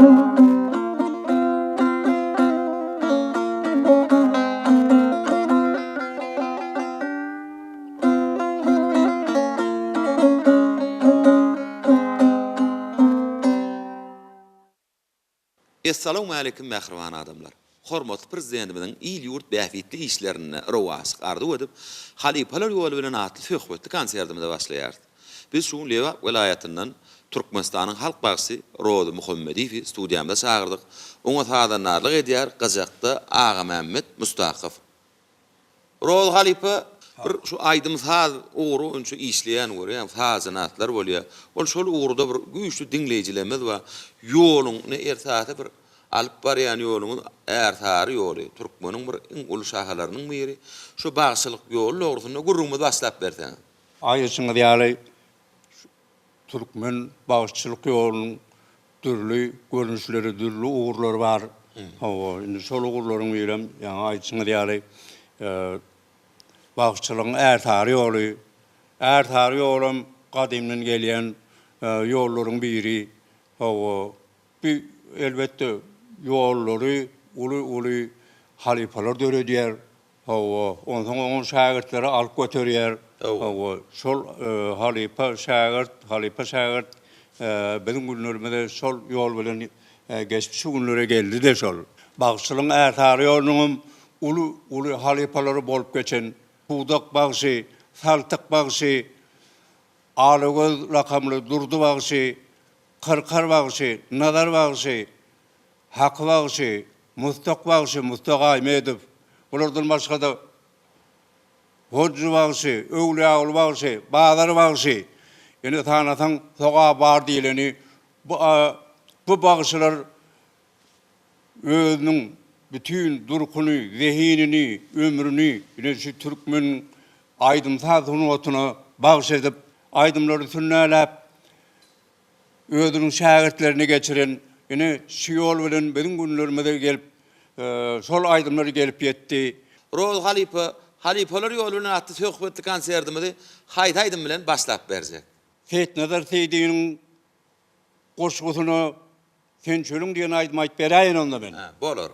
Assalamu alaykum mähriban adamlar. Hormatly prezidentimizin ýyl ýurt bäfitli işlerini rowasyk ardy edip, halipalar ýoly bilen atly söhbetli konsertimize başlaýardy. Biz şu Leva welaýatynyň Türkmenistanyň halk bagçysy Rodi Muhammediwi studiýamda çağırdyk. Oňa tadanarlyk edýär Gajakda Ağa Mehmet Mustaqov. Rodi halipa bir şu aýdymyz haz ugru önçe işleýän görýän fazanatlar bolýar. Ol şol ugruda bir güýçli dinleýijilerimiz we ýoluň ne ersata bir alyp barýan ýoluň ersary ýoly. Türkmeniň bir iň uly şahalarynyň biri. Şu bagçylyk ýol dogrusyna gurrumyz başlap bersen. Aýyşyňy diýäli Türkmen bagçylyk ýolunyň türlü görnüşleri, türlü ugurlary bar. Indi şol ugurlaryň birem, ýa-ni aýyşyňy diýäli bagçylygyň ersary ýoly. Ersary ýolum gadymdan gelýän ýollaryň biri. Bir elbetde ýollary uly halipalar döredýär. Ondan oň şagirdleri alyp göterýär. Şol halipa şagirt bizim günlerimizde şol ýol bilen geçmiş günlere geldi de şol. Bagçylygyň ersary ýolunyň uly halipalary bolup geçen Budak bagçy, Saltyk bagçy, Alagöz rakamly Durdy bagçy, Kırkar bagçy, Nazar bagçy, Hak bagçy, Mustaq bagçy, Mustaq Aýmedow. Bulardan başga da Hoca bagçy, Öwliýaly bagçy, Bazar bagçy. Ýene tanatan soga bar diýileni bu bagçylar özüniň bütün durkuny, zehinini, ömrüni, ýene şu Türkmen aýdymsaz hunuwatyna bagş edip, aýdymlary sünnäläp, özüniň şagirdlerini geçiren, ýene şu ýol bilen bizim günlerimizde gelip, şol aýdymlary gelip ýetdi. Roz halipalar ýoluna atly söhbetli konsertimizi haýt-haýdym bilen başlap berjek. Fetnazar Seydiňiň goşgusyny sen çölüň diýen aýdym aýdyp beräýin onda ben. Bolar.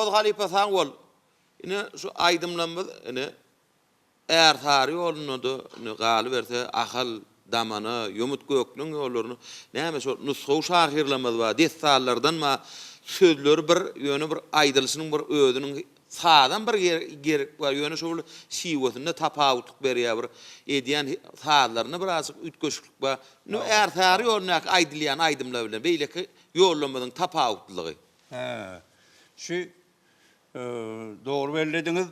Oğuz halife sağ ol. Ine şu aydımlanmaz ine ertari yolunu da galy berse ahal damana yumut göknüň ýollaryny näme şu nusxu şahirlemez we desallardan ma sözleri bir ýöne bir aýdylşynyň bir özüniň sağdan bir gerek bar ýöne şol şiwetinde tapawutluk berýär bir edýän sağlaryny biraz ütköşlük we nu ertari ýoluna aýdylýan aýdymlar bilen beýleki ýollamyň tapawutlygy. He. Şu doğru bellediniz.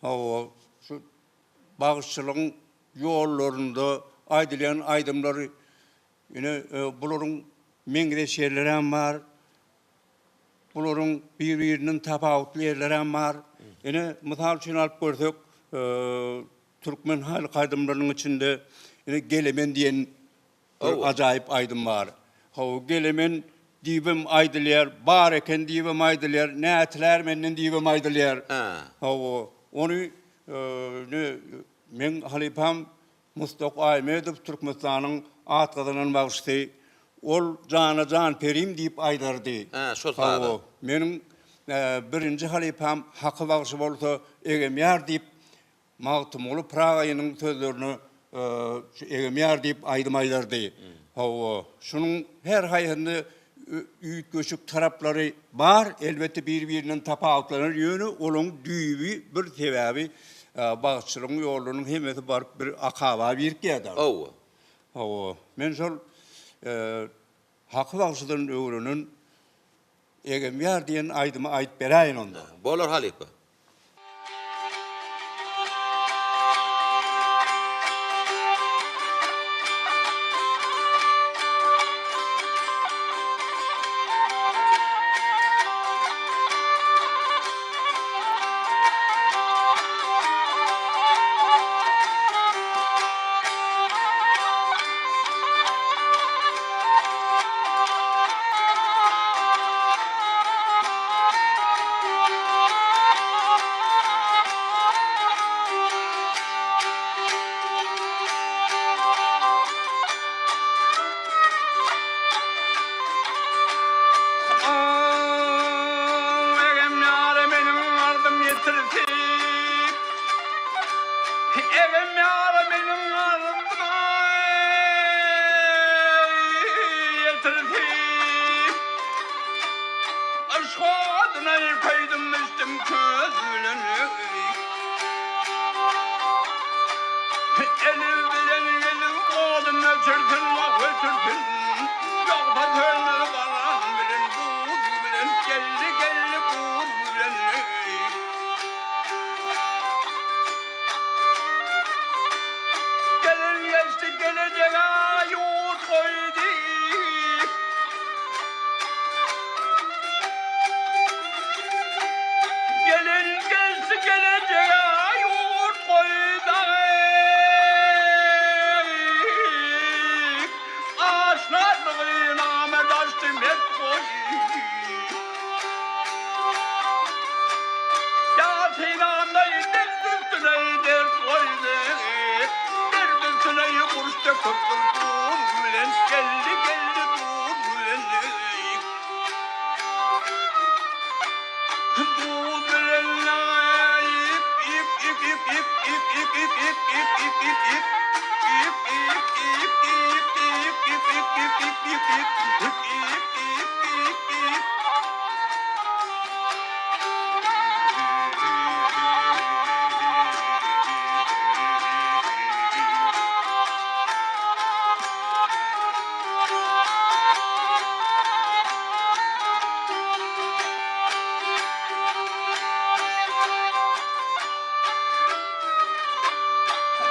O şu bağışçılığın yollarında aydılyan aydımları yine bunların mengide şerleri hem var. Bunların birbirinin tapawutly yerleri hem var. Yine misal için alıp görsek Türkmen halk aydımlarının içinde yine Gelemen diyen bir acayip aydın var. O Gelemen dibim aydılýar, bar eken dibim aydılýar, nätler menden dibim aydılýar. O onu men halifam Mustafa Ahmedov Türkmenistan'ın atgadynyň bagşy ol jana jan perim diýip aýdardy. Şol taýda. Menim birinji halifam haky bagşy bolsa egemýär diýip Magtymly Praga ýynyň sözlerini egemýär diýip aýdardy. Şunun her haýhyndy üýt göçük taraplary bar, elbette bir-birinin tapawutlanan ýöne olaň düýbi bir sebäbi bagçylygyň ýollarynyň hemmesi bar bir akaba birikýär. Men şol haky bagçydan öwrünün egemýär diýen aýdymy aýdyp beräýin onda. Bolar halife.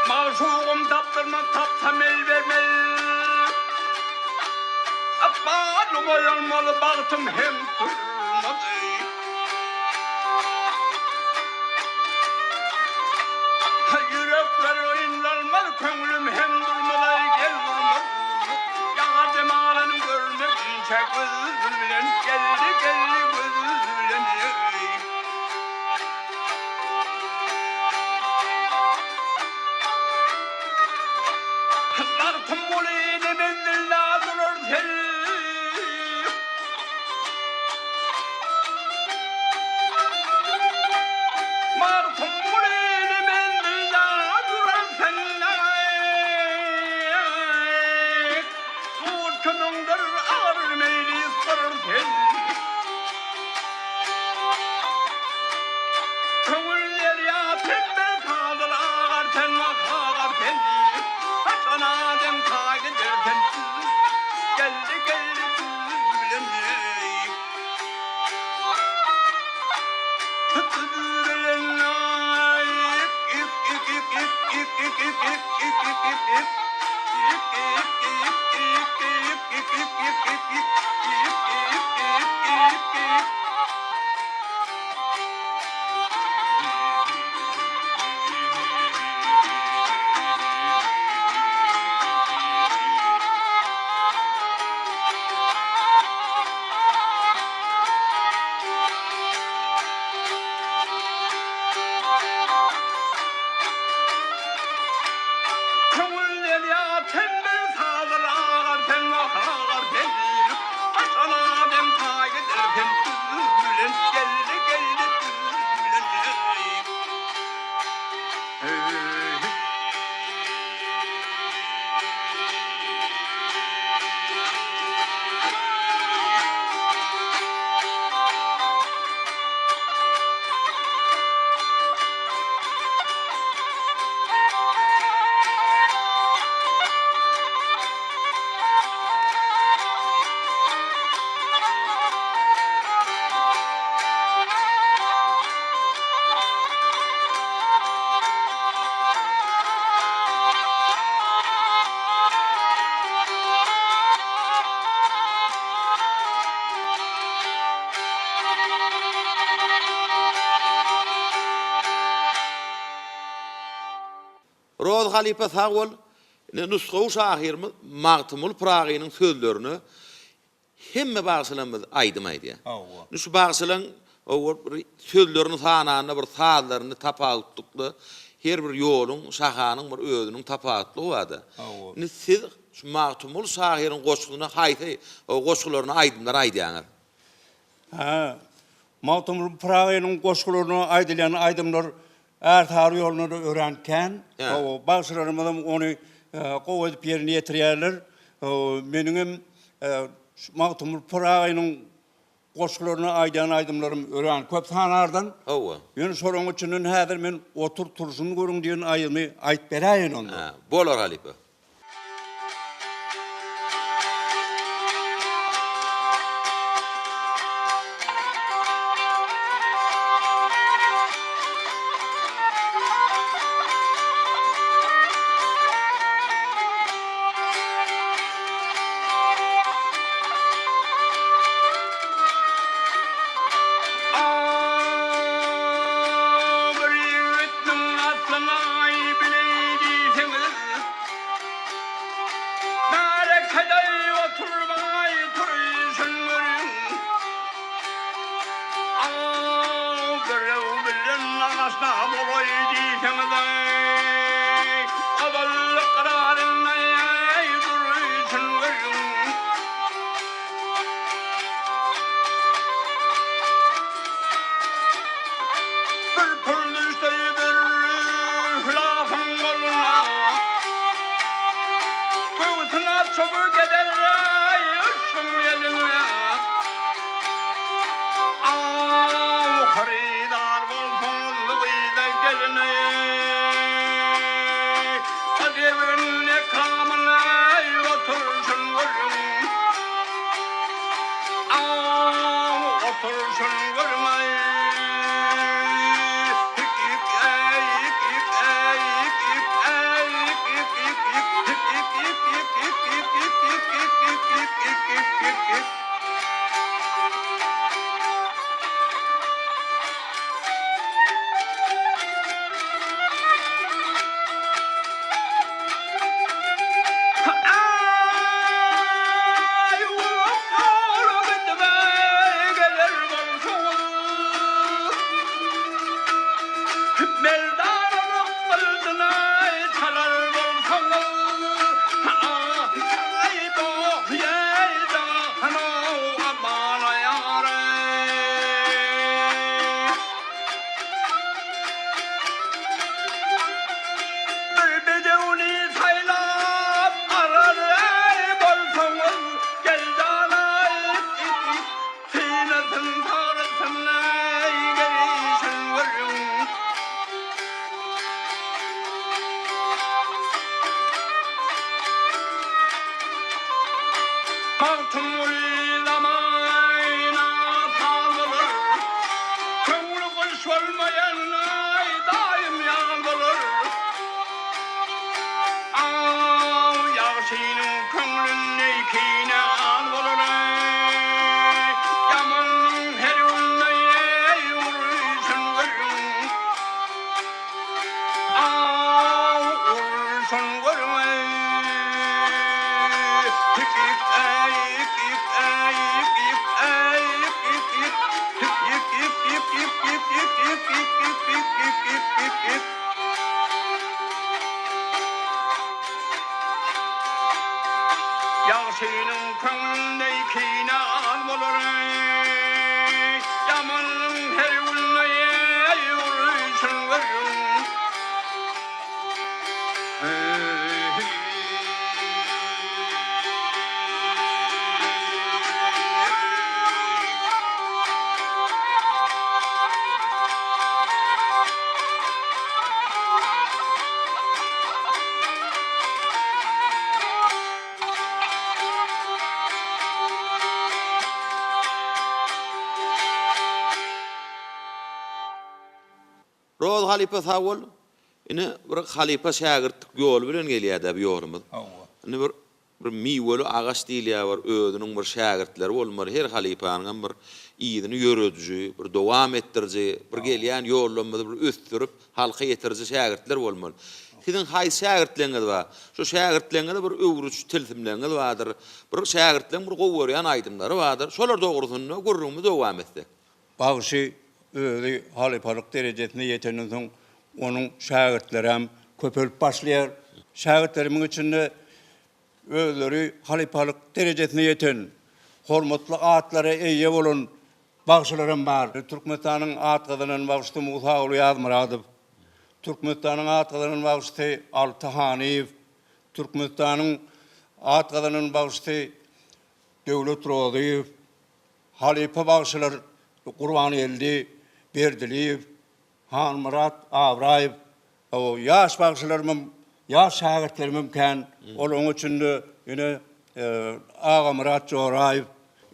Mağşuğum taptırma tapsam el vermez. Bağlım oyanmalı bağıtım hem kurmadı. Yürekler oynalmalı köngülüm hem durmalı gel vurmalı. Yağa cemalını görmek için gözü bilen geldi gözü bilen. Bağıtım olayını mendilla durur tel. Gözündür ağır meyli sırır tel. Köngüller ya tembel kalır ağar ten ağar ten. Haçan adem ta gider ten. Geldi geldi bilen ey. Tuttu bilen ay. İp ip ip ip ip ip ip ip ip ip ip ip. Köngüller ya tembel sağlar ağar ten ağar ten. Açan adem ta gider ten. Bilen geldi geldi bilen ey. Roz Halipe Sağol nusxu şahir Maqtumul Pragi'nin sözlerini hemme bağışlanmaz aydımaydı. Nusxu bağışlan o sözlerini sananı bir sazlarını tapaqlıqlı her bir yolun şahanın bir özünün tapaqlığı vardı. Siz şu Maqtumul şahirin qoşquluna haytay o qoşqularını aydımlar aydıyanlar. Ha. Maqtumul Pragi'nin qoşqularını aydylan aydımlar ertarı yolunu öğrenken o bağışlarımdan onu qow edip yerine getirýärler. Menim Maqtumul Pragi'nin qoşqularını aydan aydımlarım öğren köp sanardan. Ýöne şonuň üçin häzir men otur turşuny görüň diýen aýymy aýyp beräýin onda. Bolar Halipe. tümül zamayna tağılır. Köngül kuş olmayan ay daim yağılır. Yağışının köngülün neykine alılır. Yamanın her yoluna vurursun görün. Vurursun görün. Yağışının köngülünde ikine alılır. Yamanın her yoluna vurursun görün. Roz halipe sawol. Ine bir halipe şagirtlik yol bilen gelýär bir ýolumyz. Ine bir miweli agaç diýilýär var, özüniň bir şagirtleri bolmar. Her halipanyň bir ýygyny ýörediji, bir dowam etdiriji, bir gelýän ýollamyzy bir ösdürip halka ýetiriji şagirtler bolmaly. Sizin haýsy şagirtleriniz bar? Şu şagirtleriniňde bir öwrüç tilsimleriniz bardyr. Bir şagirtlerin bir gowurýan aýdymlary bardyr. Şolar dogrusyny görrüňiz dowam etsek. Bagşy özü halipalyk derejesine ýetenden soň onuň şagirtleri hem köpelip başlaýar. Şagirtlerimin içinde özleri halipalyk derejesine ýeten, hormatly atlara eýe bolan bagşylarym bar. Türkmenistanyň atgynyň bagşy Musa oly ýazmaradyp, Türkmenistanyň atgynyň bagşy Altyhanyw, Türkmenistanyň atgynyň bagşy Döwlet Roziýew, halipa bagşylar Qurban Eldi, Berdiliýew, Han Murat Awraýew, o ýaş bagşylarym, ýaş şagirtlerim kän, olaň üçinde ýene Ağa Murat Joraýew.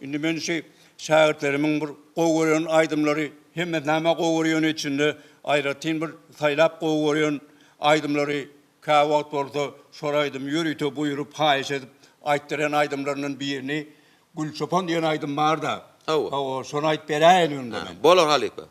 Indi men şu şagirtlerimiň bir gowurýan aýdymlary, hemme näme gowurýan içinde aýratyn bir saýlap gowurýan aýdymlary kawat bolsa şoraýdym ýürüýte buýurup haýyş edip aýtdyran aýdymlarynyň birini Gülçopan diýen aýdym bar da. Şonu aýtyp beräýin unda men. Bolar halipe.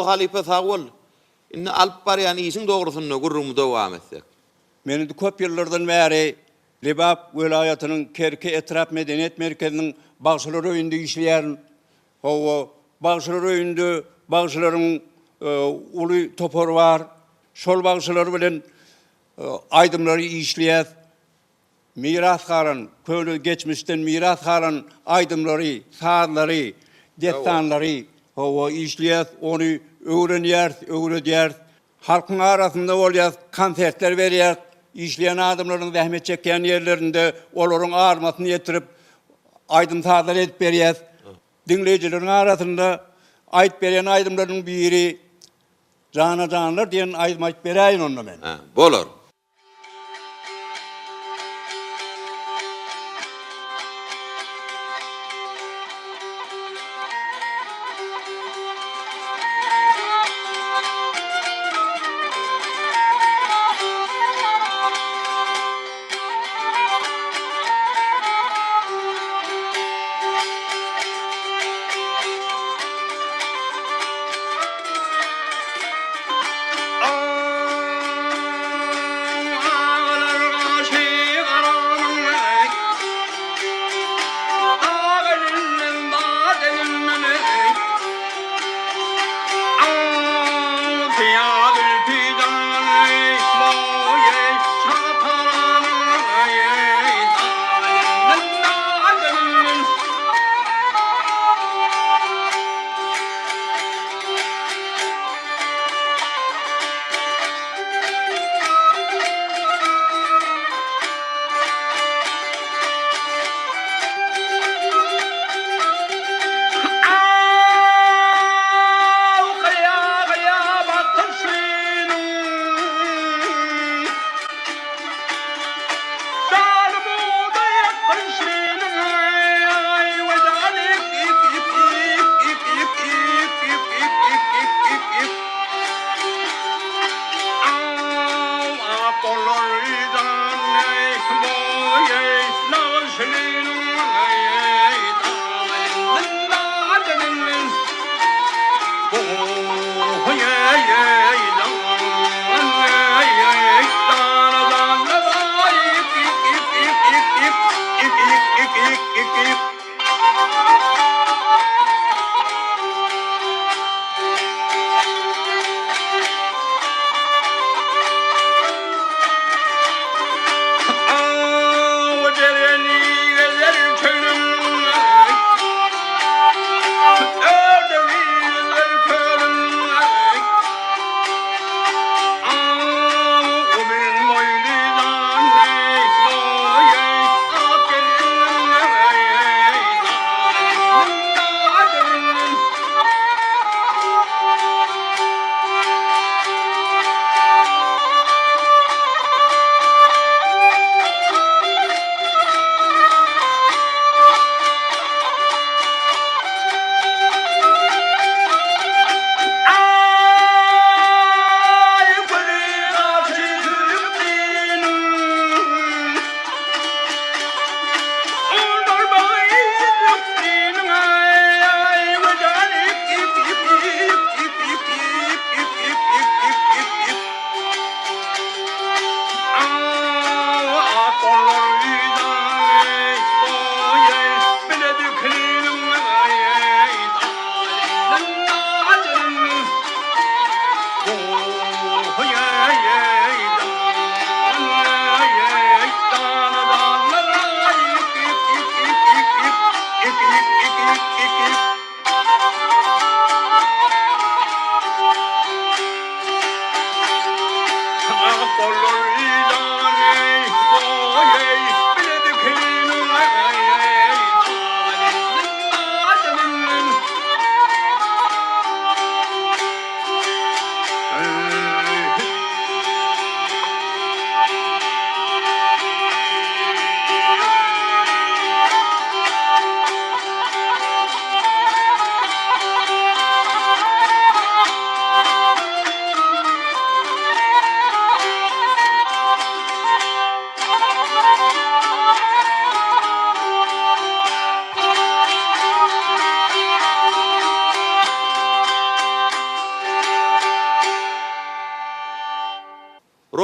halife sağol. Inni alıp bar yani işin doğrusunu gurrumu devam etsek. Meni de köp yıllardan beri Libap vilayatynyň Kerki Etrap Medeniyet Merkeziniň bagşylary öýünde işleýän, o bagşylary öýünde bagşylaryň uly topor bar. Şol bagşylar bilen aýdymlary işleýär. Miras galan, köňe geçmişden miras galan aýdymlary, saadlary, destanlary o işleýär, ony öwrenýär, halkyň arasynda bolýar, konsertler berýär. İşleyen adamların zahmet çeken yerlerinde olaryň armasyny ýetirip aýdym taýlar edip berýär. Dinleýijilerin arasynda aýdyp berýän aýdymlaryň biri Jana Janlar diýen aýdym aýdyp berýän onda men. Bolar.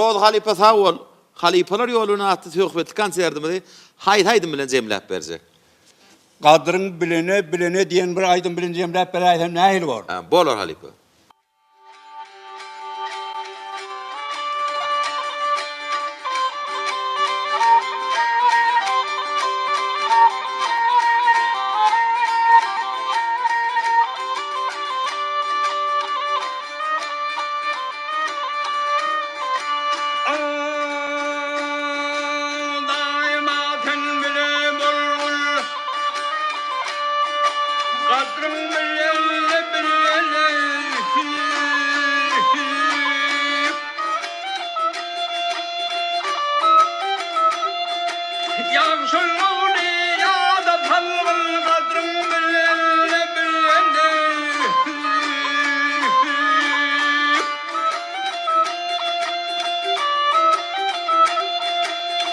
Roz halipa sağ ol. Halipalar yoluna attı söhbetli konserdimizi haydim bilen jemläp berjek. Kadrın bilene diyen bir aydın bilineceğim rap berayem nähil var. Bolar halipa. Daima sen bile bol. Kadrım bile Yavşuluni ya da palvın kadrım bile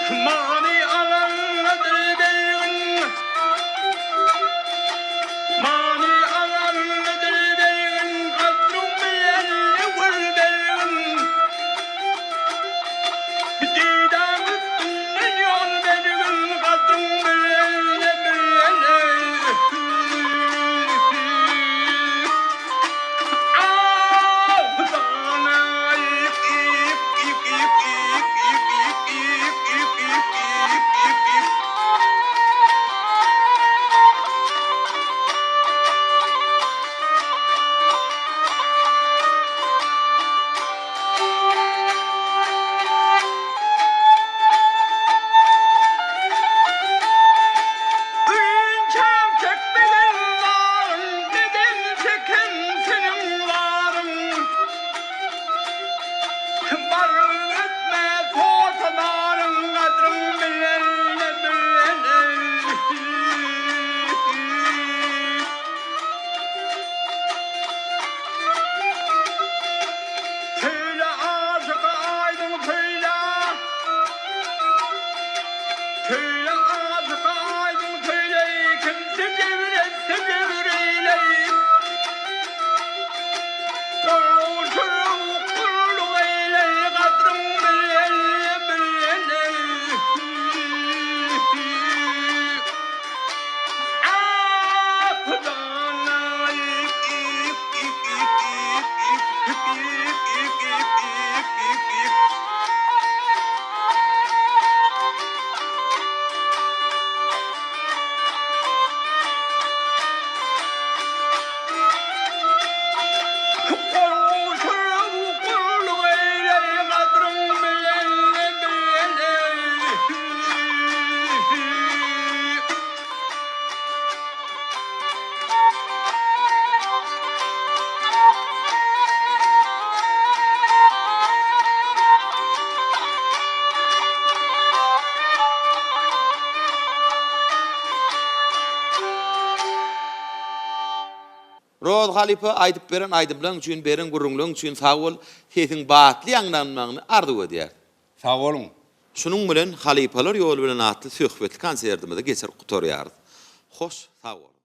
Mani alanladır belgin Mani alanladır belgin Kadrım bile vur belgin Didam üstünden yol belgin Kadrım bile Barın etme tortadarın kadrın bilene Tüyle aşık aydın tüyle Tüyle aşık aydın tüyle Kimse devretse devreyle Roz halipa aydyp beren aydymlaň üçin beren gurrunlaň üçin sağ ol. Sesiň batly ýanlanmagyny arzu edýär. Sağ olun. Şunun bilen halipalar ýoly bilen atly söhbetli konserdimizi geçer gutarýardy. Hoş, sağ ol.